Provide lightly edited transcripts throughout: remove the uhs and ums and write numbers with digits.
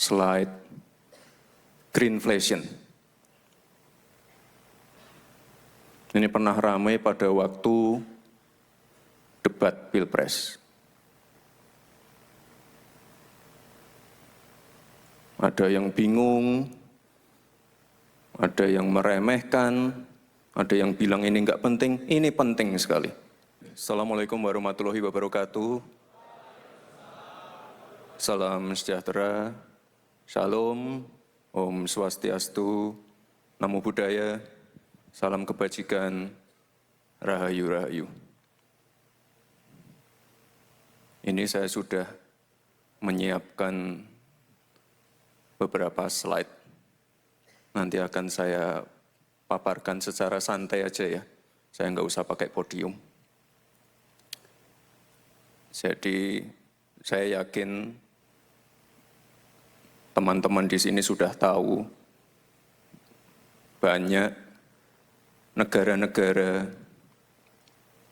slide greenflation. Ini pernah ramai pada waktu debat Pilpres. Ada yang bingung, ada yang meremehkan, ada yang bilang ini enggak penting, ini penting sekali. Assalamualaikum warahmatullahi wabarakatuh. Salam sejahtera, Shalom, Om Swastiastu, Namo Buddhaya, salam kebajikan, Rahayu Rahayu. Ini saya sudah menyiapkan beberapa slide. Nanti akan saya paparkan secara santai aja ya. Saya nggak usah pakai podium. Jadi saya yakin teman-teman di sini sudah tahu banyak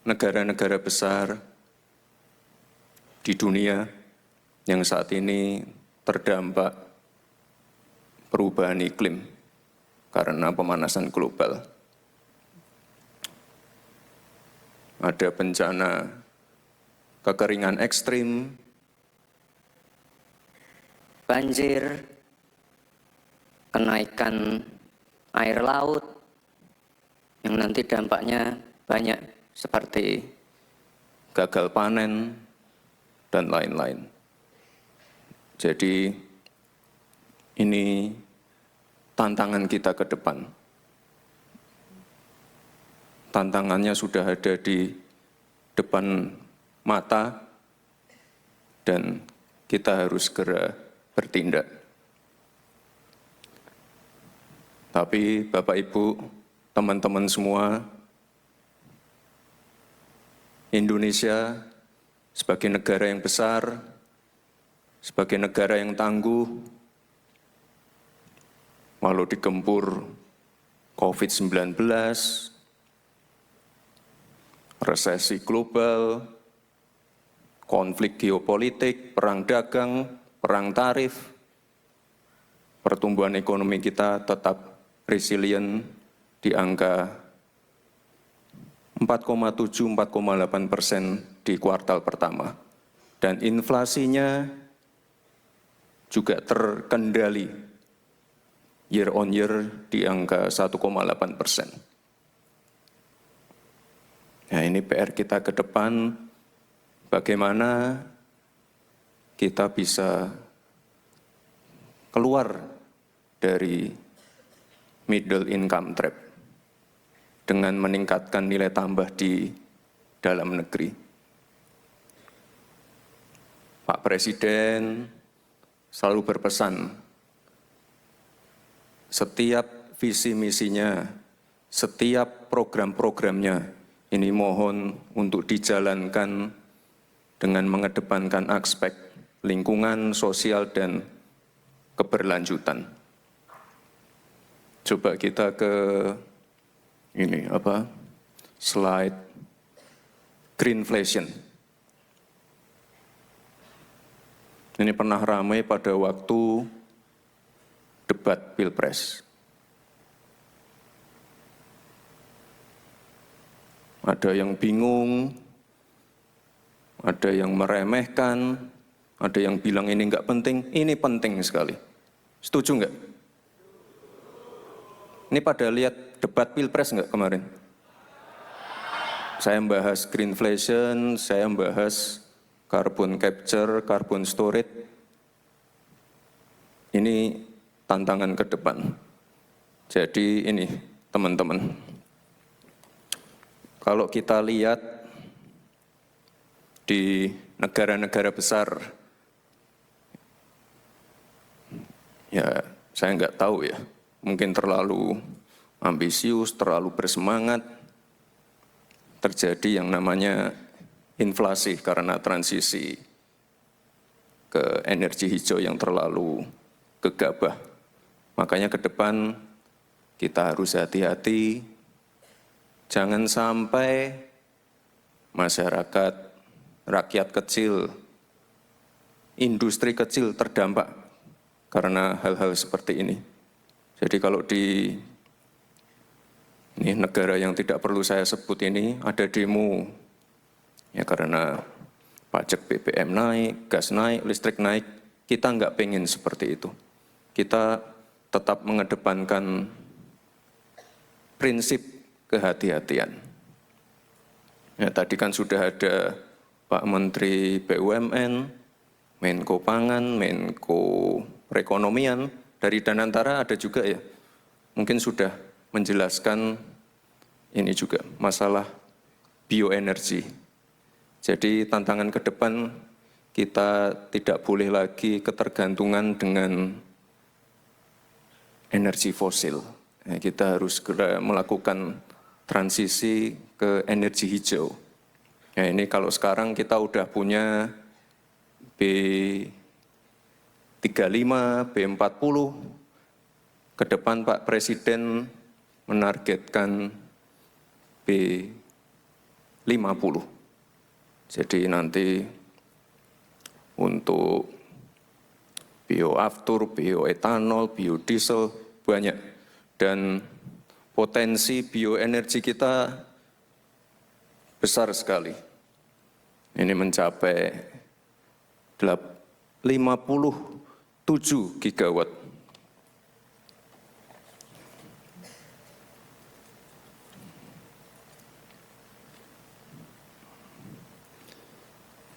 negara-negara besar di dunia yang saat ini terdampak perubahan iklim karena pemanasan global. Ada bencana kekeringan ekstrim, banjir, kenaikan air laut, yang nanti dampaknya banyak seperti gagal panen, dan lain-lain. Jadi ini tantangan kita ke depan. Tantangannya sudah ada di depan mata dan kita harus segera bertindak. Tapi Bapak Ibu, teman-teman semua, Indonesia sebagai negara yang besar, sebagai negara yang tangguh, walau digempur COVID-19, resesi global, konflik geopolitik, perang dagang, perang tarif, pertumbuhan ekonomi kita tetap resilient di angka 4,7–4,8% di kuartal pertama. Dan inflasinya juga terkendali year on year di angka 1,8%. Nah, ini PR kita ke depan, bagaimana kita bisa keluar dari middle income trap dengan meningkatkan nilai tambah di dalam negeri. Pak Presiden selalu berpesan, setiap visi misinya, setiap program-programnya, ini mohon untuk dijalankan dengan mengedepankan aspek lingkungan, sosial, dan keberlanjutan. Coba kita ke slide greenflation. Ini pernah ramai pada waktu debat Pilpres. Ada yang bingung, ada yang meremehkan, ada yang bilang ini enggak penting, ini penting sekali. Setuju enggak? Ini pada lihat debat Pilpres enggak kemarin? Saya membahas greenflation, saya membahas carbon capture, carbon storage. Ini tantangan ke depan. Jadi ini teman-teman, kalau kita lihat di negara-negara besar, ya saya nggak tahu ya, mungkin terlalu ambisius, terlalu bersemangat, terjadi yang namanya inflasi karena transisi ke energi hijau yang terlalu gegabah. Makanya ke depan kita harus hati-hati, jangan sampai masyarakat, rakyat kecil, industri kecil terdampak karena hal-hal seperti ini. Jadi kalau di negara yang tidak perlu saya sebut ini ada demo, ya karena pajak BBM naik, gas naik, listrik naik, kita nggak pengen seperti itu. Kita tetap mengedepankan prinsip kehati-hatian. Ya, tadi kan sudah ada Pak Menteri BUMN, Menko Pangan, Menko Perekonomian, dari Danantara ada juga ya, mungkin sudah menjelaskan ini juga masalah bioenergi. Jadi tantangan ke depan kita tidak boleh lagi ketergantungan dengan energi fosil. Kita harus segera melakukan transisi ke energi hijau. Ya, ini kalau sekarang kita udah punya B35, B40, ke depan Pak Presiden menargetkan B50. Jadi nanti untuk bioaftur, bioetanol, biodiesel banyak. Dan potensi bioenergi kita besar sekali. Ini mencapai 57 gigawatt.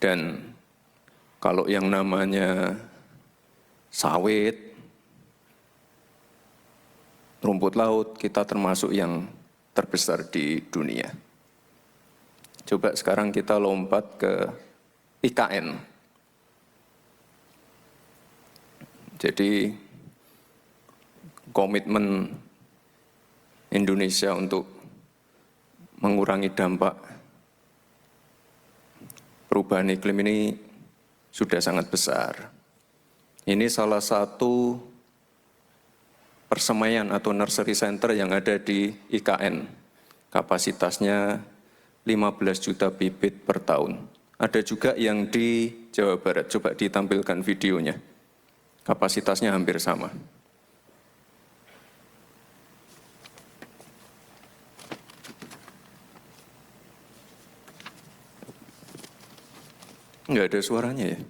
Dan kalau yang namanya sawit, rumput laut, kita termasuk yang terbesar di dunia. Coba sekarang kita lompat ke IKN. Jadi komitmen Indonesia untuk mengurangi dampak perubahan iklim ini sudah sangat besar. Ini salah satu persemaian atau nursery center yang ada di IKN. Kapasitasnya 15 juta bibit per tahun. Ada juga yang di Jawa Barat, coba ditampilkan videonya. Kapasitasnya hampir sama. Enggak ada suaranya ya.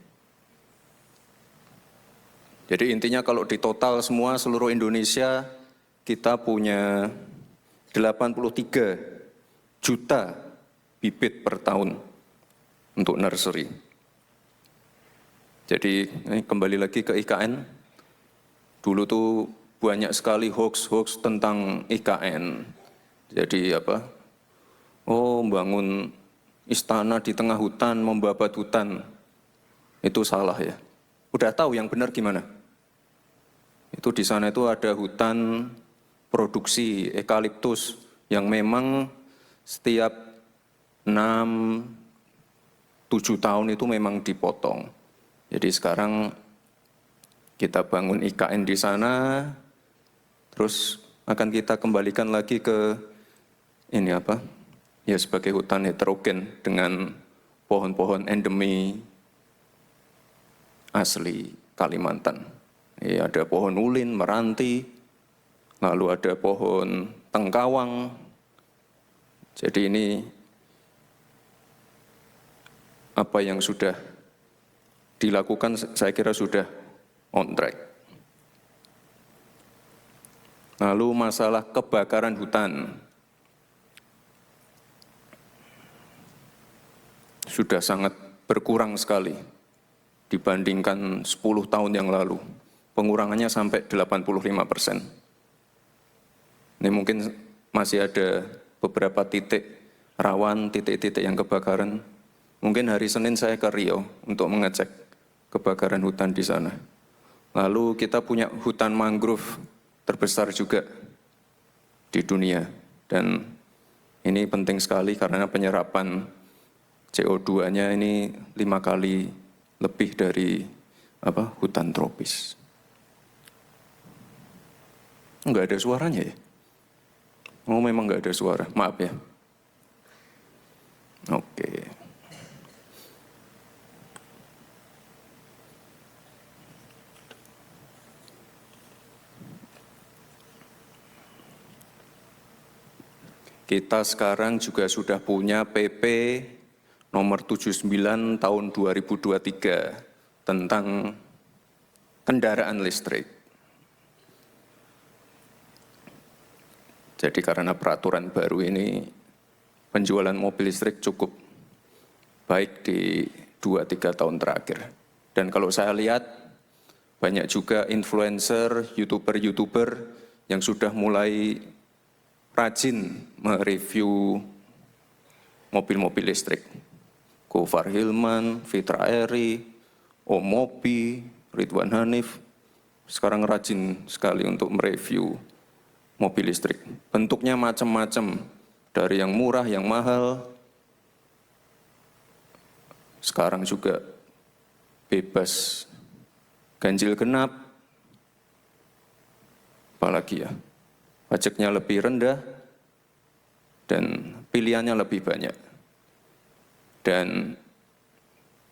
Jadi intinya kalau di total semua seluruh Indonesia kita punya 83 juta bibit per tahun untuk nursery. Jadi kembali lagi ke IKN. Dulu tuh banyak sekali hoax-hoax tentang IKN. Jadi apa? Oh, bangun istana di tengah hutan, membabat hutan. Itu salah ya. Udah tahu yang benar gimana? Itu di sana itu ada hutan produksi eukaliptus yang memang setiap 6-7 tahun itu memang dipotong. Jadi sekarang kita bangun IKN di sana, terus akan kita kembalikan lagi ke ini apa? Ya sebagai hutan heterogen dengan pohon-pohon endemi asli Kalimantan. Ya, ada pohon ulin, meranti, lalu ada pohon tengkawang. Jadi ini apa yang sudah dilakukan saya kira sudah on track. Lalu masalah kebakaran hutan. Sudah sangat berkurang sekali dibandingkan 10 tahun yang lalu. Pengurangannya sampai 85%. Ini mungkin masih ada beberapa titik rawan, titik-titik yang kebakaran. Mungkin hari Senin saya ke Riau untuk mengecek kebakaran hutan di sana. Lalu kita punya hutan mangrove terbesar juga di dunia. Dan ini penting sekali karena penyerapan CO2-nya ini 5 kali lebih dari hutan tropis. Enggak ada suaranya ya? Oh memang enggak ada suara, maaf ya. Oke. kita sekarang juga sudah punya PP nomor 79 tahun 2023 tentang kendaraan listrik. Jadi karena peraturan baru ini, penjualan mobil listrik cukup baik di 2-3 tahun terakhir. Dan kalau saya lihat, banyak juga influencer, YouTuber yang sudah mulai rajin mereview mobil-mobil listrik. Gofar Hilman, Fitra Eri, Om Mobi, Ridwan Hanif, sekarang rajin sekali untuk mereview mobil listrik. Bentuknya macam-macam, dari yang murah, yang mahal, sekarang juga bebas ganjil genap, apalagi ya, pajaknya lebih rendah, dan pilihannya lebih banyak. Dan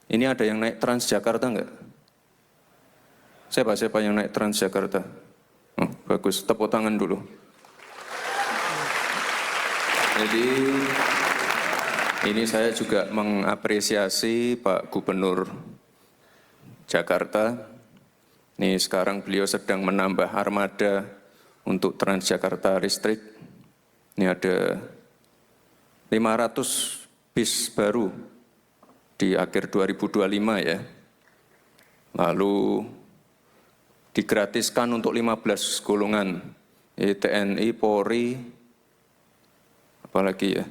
ini ada yang naik Transjakarta enggak? Siapa yang naik Transjakarta? Oh, bagus, tepuk tangan dulu. Jadi ini saya juga mengapresiasi Pak Gubernur Jakarta. Ini sekarang beliau sedang menambah armada untuk Transjakarta listrik. Ini ada 500 bis baru di akhir 2025 ya. Lalu digratiskan untuk 15 golongan, TNI, Polri, apalagi ya,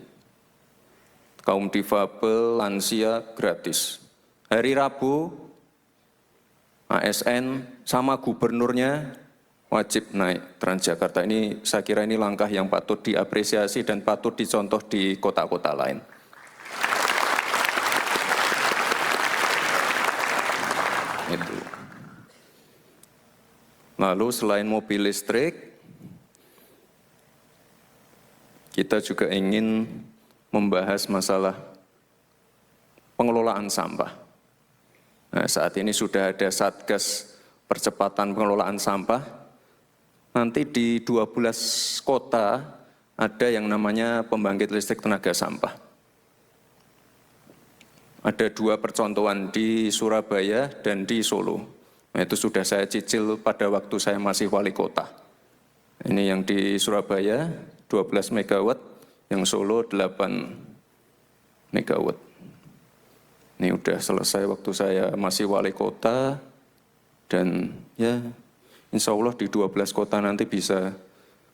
kaum difabel, lansia, gratis. Hari Rabu, ASN sama gubernurnya wajib naik Transjakarta. Ini saya kira ini langkah yang patut diapresiasi dan patut dicontoh di kota-kota lain. Itu. Lalu selain mobil listrik, kita juga ingin membahas masalah pengelolaan sampah. Nah, saat ini sudah ada Satgas Percepatan Pengelolaan Sampah. Nanti di 12 kota ada yang namanya pembangkit listrik tenaga sampah. Ada 2 percontohan di Surabaya dan di Solo. Nah, itu sudah saya cicil pada waktu saya masih wali kota. Ini yang di Surabaya 12 megawatt, yang Solo 8 megawatt. Ini udah selesai waktu saya masih wali kota, dan ya insya Allah di 12 kota nanti bisa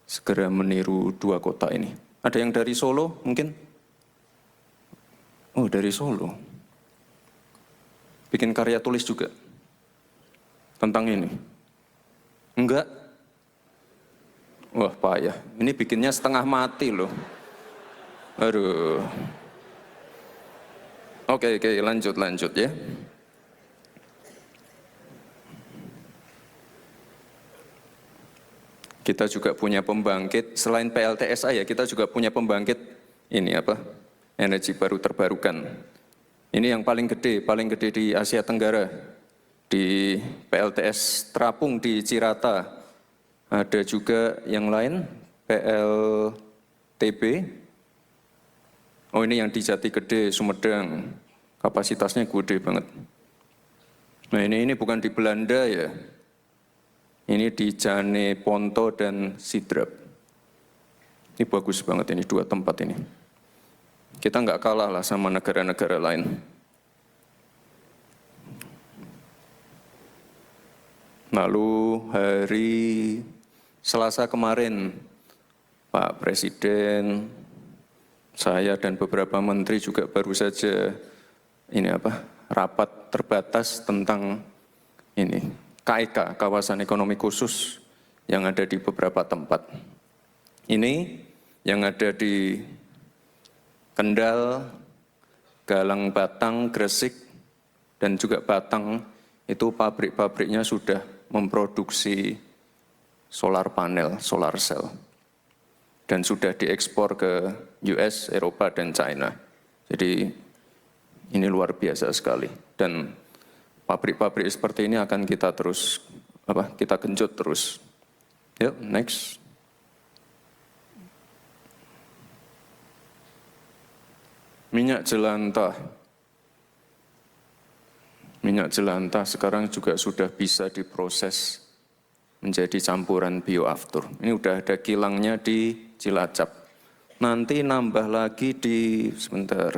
segera meniru 2 kota ini. Ada yang dari Solo mungkin? Oh, dari Solo. Bikin karya tulis juga tentang ini? Enggak? Wah, payah. Ini bikinnya setengah mati loh. Aduh. Oke, lanjut ya. Kita juga punya pembangkit, selain PLTSA ya, kita juga punya pembangkit ini apa? Energi baru terbarukan. Ini yang paling gede di Asia Tenggara. Di PLTS Terapung di Cirata. Ada juga yang lain, PLTB. Oh, ini yang di Jati Gede, Sumedang. Kapasitasnya gede banget. Nah, ini bukan di Belanda ya. Ini di Jane Ponto dan Sidrap. Ini bagus banget ini 2 tempat ini. Kita nggak kalah lah sama negara-negara lain. Lalu hari Selasa kemarin, Pak Presiden, saya dan beberapa menteri juga baru saja rapat terbatas tentang ini KEK, Kawasan Ekonomi Khusus yang ada di beberapa tempat. Ini yang ada di Kendal, Galang Batang, Gresik, dan juga Batang, itu pabrik-pabriknya sudah memproduksi solar panel, solar cell, dan sudah diekspor ke US, Eropa, dan China. Jadi ini luar biasa sekali. Dan pabrik-pabrik seperti ini akan kita terus, kita genjot terus. Yuk, next. Minyak jelantah. Minyak jelantah sekarang juga sudah bisa diproses menjadi campuran bioaftur. Ini udah ada kilangnya di Cilacap. Nanti nambah lagi di, sebentar,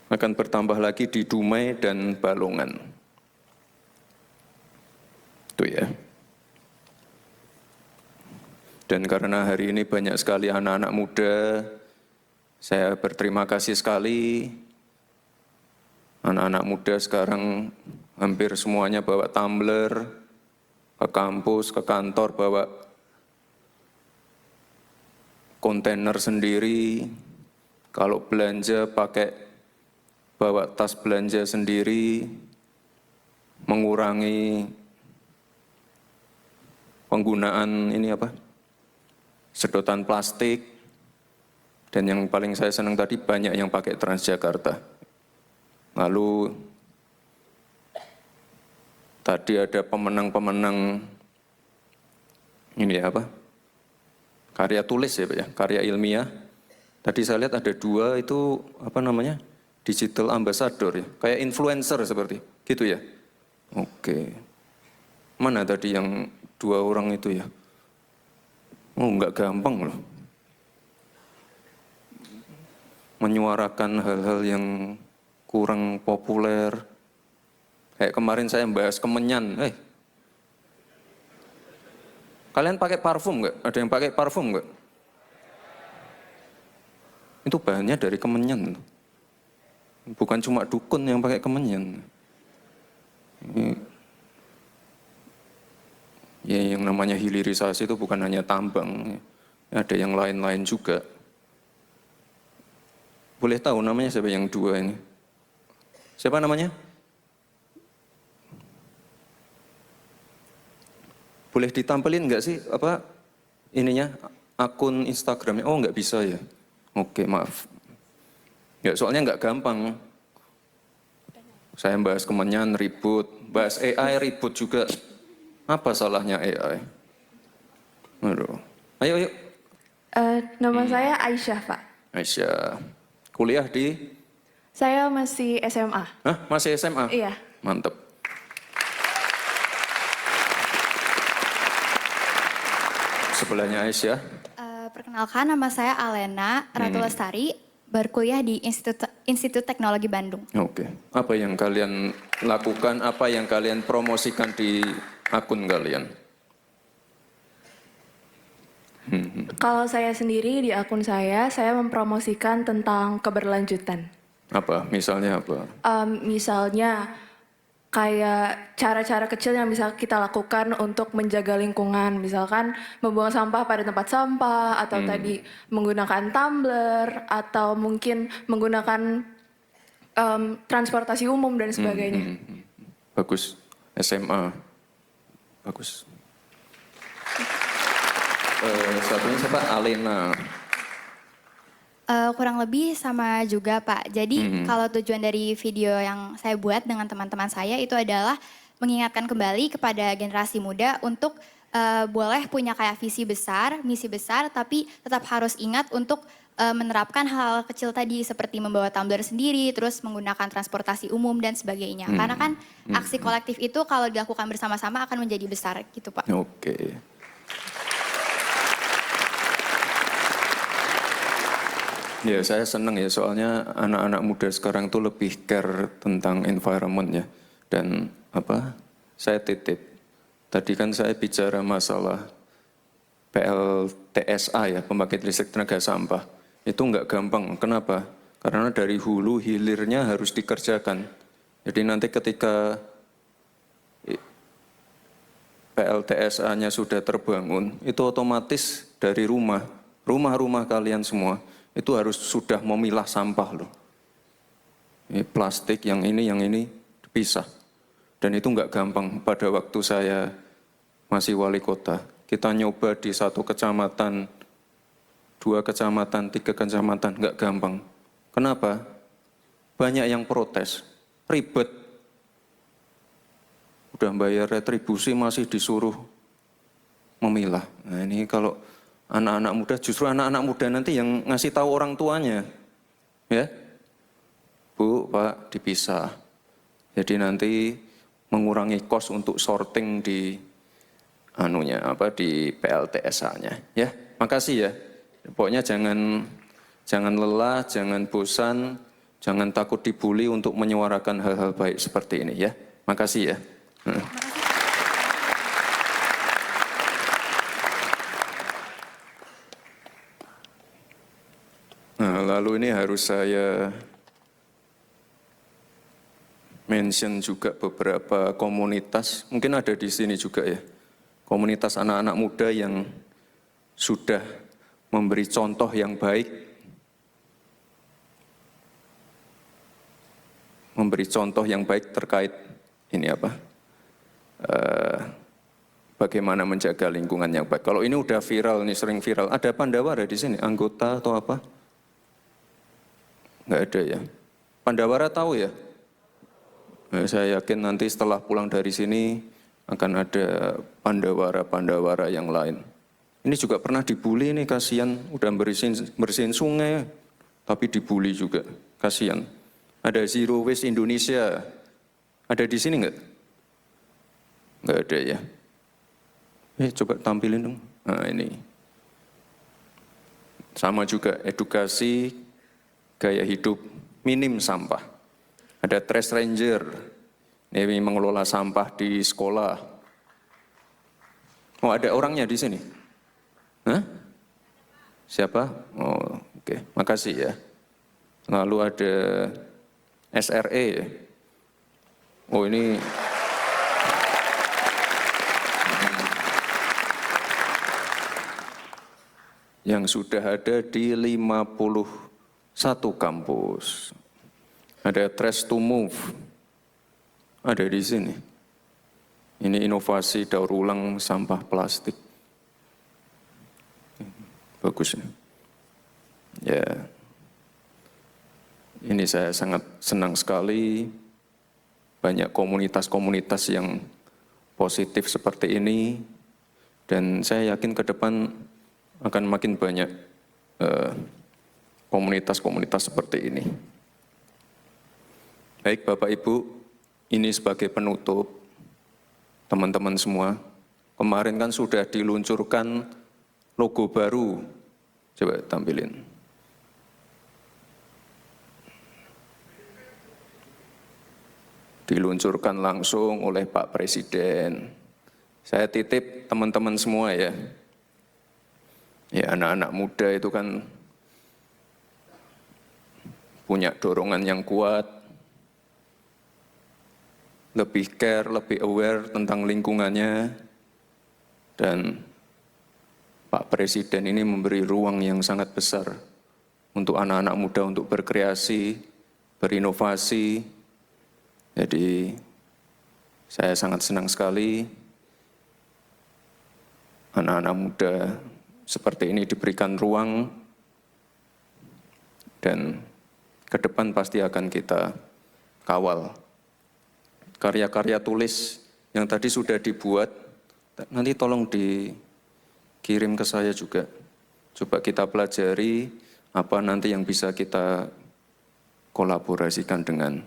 akan bertambah lagi di Dumai dan Balongan. Itu ya. Dan karena hari ini banyak sekali anak-anak muda, saya berterima kasih sekali. Anak-anak muda sekarang hampir semuanya bawa tumbler, ke kampus, ke kantor bawa kontainer sendiri. Kalau belanja pakai bawa tas belanja sendiri, mengurangi penggunaan sedotan plastik. Dan yang paling saya senang tadi banyak yang pakai Transjakarta. Lalu tadi ada pemenang-pemenang karya tulis ya Pak ya, karya ilmiah. Tadi saya lihat ada 2 itu digital ambassador ya, kayak influencer seperti gitu ya. Oke. Mana tadi yang 2 orang itu ya? Oh, enggak gampang loh. Menyuarakan hal-hal yang kurang populer. Kayak kemarin saya bahas kemenyan. Kalian pakai parfum enggak? Ada yang pakai parfum enggak? Itu bahannya dari kemenyan. Bukan cuma dukun yang pakai kemenyan. Ya, yang namanya hilirisasi itu bukan hanya tambang. Ada yang lain-lain juga. Boleh tahu namanya siapa yang 2 ini? Siapa namanya? Boleh ditampilin nggak sih akun Instagramnya? Oh, nggak bisa ya. Oke, maaf. Ya, soalnya nggak gampang. Saya bahas kemenyan ribut, bahas AI ribut juga. Apa salahnya AI? Aduh. Ayo. Nama saya Aisyah, Pak. Aisyah. Kuliah di? Saya masih SMA. Hah? Masih SMA? Iya. Mantap. Sebelahnya Aisyah. Perkenalkan, nama saya Alena Ratu Lestari, berkuliah di Institut Teknologi Bandung. Oke. Apa yang kalian lakukan, apa yang kalian promosikan di akun kalian? Kalau saya sendiri di akun saya mempromosikan tentang keberlanjutan. Apa? Misalnya apa? Misalnya kayak cara-cara kecil yang bisa kita lakukan untuk menjaga lingkungan. Misalkan membuang sampah pada tempat sampah, atau tadi menggunakan tumbler, atau mungkin menggunakan transportasi umum dan sebagainya. Bagus. SMA. Bagus. Satunya siapa? Alena. Kurang lebih sama juga Pak. Jadi kalau tujuan dari video yang saya buat dengan teman-teman saya itu adalah mengingatkan kembali kepada generasi muda untuk boleh punya kayak visi besar, misi besar, tapi tetap harus ingat untuk menerapkan hal kecil tadi seperti membawa tumbler sendiri, terus menggunakan transportasi umum dan sebagainya. Karena kan aksi kolektif itu kalau dilakukan bersama-sama akan menjadi besar gitu Pak. Oke. Ya, saya senang ya, soalnya anak-anak muda sekarang tuh lebih care tentang environment ya. Dan saya titip. Tadi kan saya bicara masalah PLTSA ya, pembangkit listrik tenaga sampah. Itu enggak gampang. Kenapa? Karena dari hulu hilirnya harus dikerjakan. Jadi nanti ketika PLTSA-nya sudah terbangun, itu otomatis dari rumah-rumah kalian semua, itu harus sudah memilah sampah loh. Ini plastik, yang ini dipisah. Dan itu enggak gampang. Pada waktu saya masih wali kota, kita nyoba di 1 kecamatan, 2 kecamatan, 3 kecamatan, enggak gampang. Kenapa? Banyak yang protes, ribet. Udah bayar retribusi masih disuruh memilah. Nah ini kalau anak-anak muda, justru anak-anak muda nanti yang ngasih tahu orang tuanya. Ya, Bu, Pak, dipisah. Jadi nanti mengurangi kos untuk sorting di di PLTSA-nya. Ya, makasih ya. Pokoknya jangan lelah, jangan bosan, jangan takut dibully untuk menyuarakan hal-hal baik seperti ini ya. Makasih ya. Nah, lalu ini harus saya mention juga beberapa komunitas, mungkin ada di sini juga ya. Komunitas anak-anak muda yang sudah memberi contoh yang baik, terkait ini bagaimana menjaga lingkungan yang baik. Kalau ini udah viral nih, sering viral. Ada Pandawara di sini, anggota atau apa? Nggak ada ya. Pandawara tahu ya? Saya yakin nanti setelah pulang dari sini akan ada Pandawara yang lain. Ini juga pernah dibully nih, kasihan. Udah bersihin sungai, tapi dibully juga, kasihan. Ada Zero Waste Indonesia. Ada di sini nggak? Nggak ada ya. Coba tampilin dong. Nah ini. Sama juga edukasi gaya hidup minim sampah. Ada Trash Ranger, ini mengelola sampah di sekolah. Oh, ada orangnya di sini? Hah? Siapa? Oh, oke. Makasih ya. Lalu ada SRE. Oh, ini yang sudah ada di 51 kampus. Ada Trash to Move, ada di sini. Ini inovasi daur ulang sampah plastik. Bagus ya. Ini saya sangat senang sekali. Banyak komunitas-komunitas yang positif seperti ini. Dan saya yakin ke depan akan makin banyak komunitas-komunitas seperti ini. Baik Bapak Ibu, ini sebagai penutup, teman-teman semua, kemarin kan sudah diluncurkan logo baru, coba tampilin. Diluncurkan langsung oleh Pak Presiden. Saya titip teman-teman semua ya. Ya anak-anak muda itu kan punya dorongan yang kuat, lebih care, lebih aware tentang lingkungannya, dan Pak Presiden ini memberi ruang yang sangat besar untuk anak-anak muda untuk berkreasi, berinovasi. Jadi saya sangat senang sekali anak-anak muda seperti ini diberikan ruang, dan ke depan pasti akan kita kawal. Karya-karya tulis yang tadi sudah dibuat, nanti tolong dikirim ke saya juga. Coba kita pelajari apa nanti yang bisa kita kolaborasikan dengan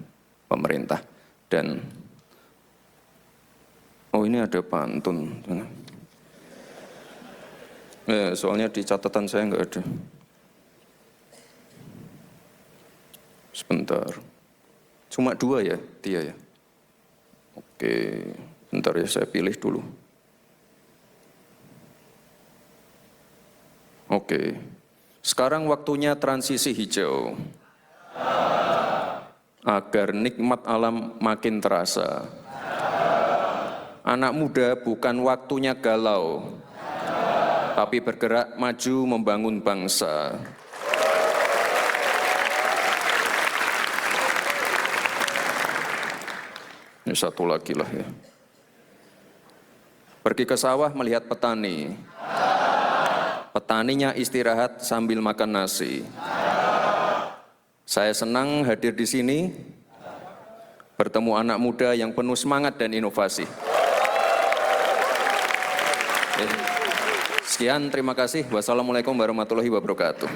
pemerintah. Dan, oh ini ada pantun. Soalnya di catatan saya nggak ada. Sebentar. Cuma 2 ya, Tia ya? Oke, bentar ya, saya pilih dulu. Oke, sekarang waktunya transisi hijau. Agar nikmat alam makin terasa. Anak muda bukan waktunya galau, tapi bergerak maju membangun bangsa. Ini satu lagi lah ya. Pergi ke sawah melihat petani. Petaninya istirahat sambil makan nasi. Saya senang hadir di sini, bertemu anak muda yang penuh semangat dan inovasi. Sekian, terima kasih. Wassalamualaikum warahmatullahi wabarakatuh.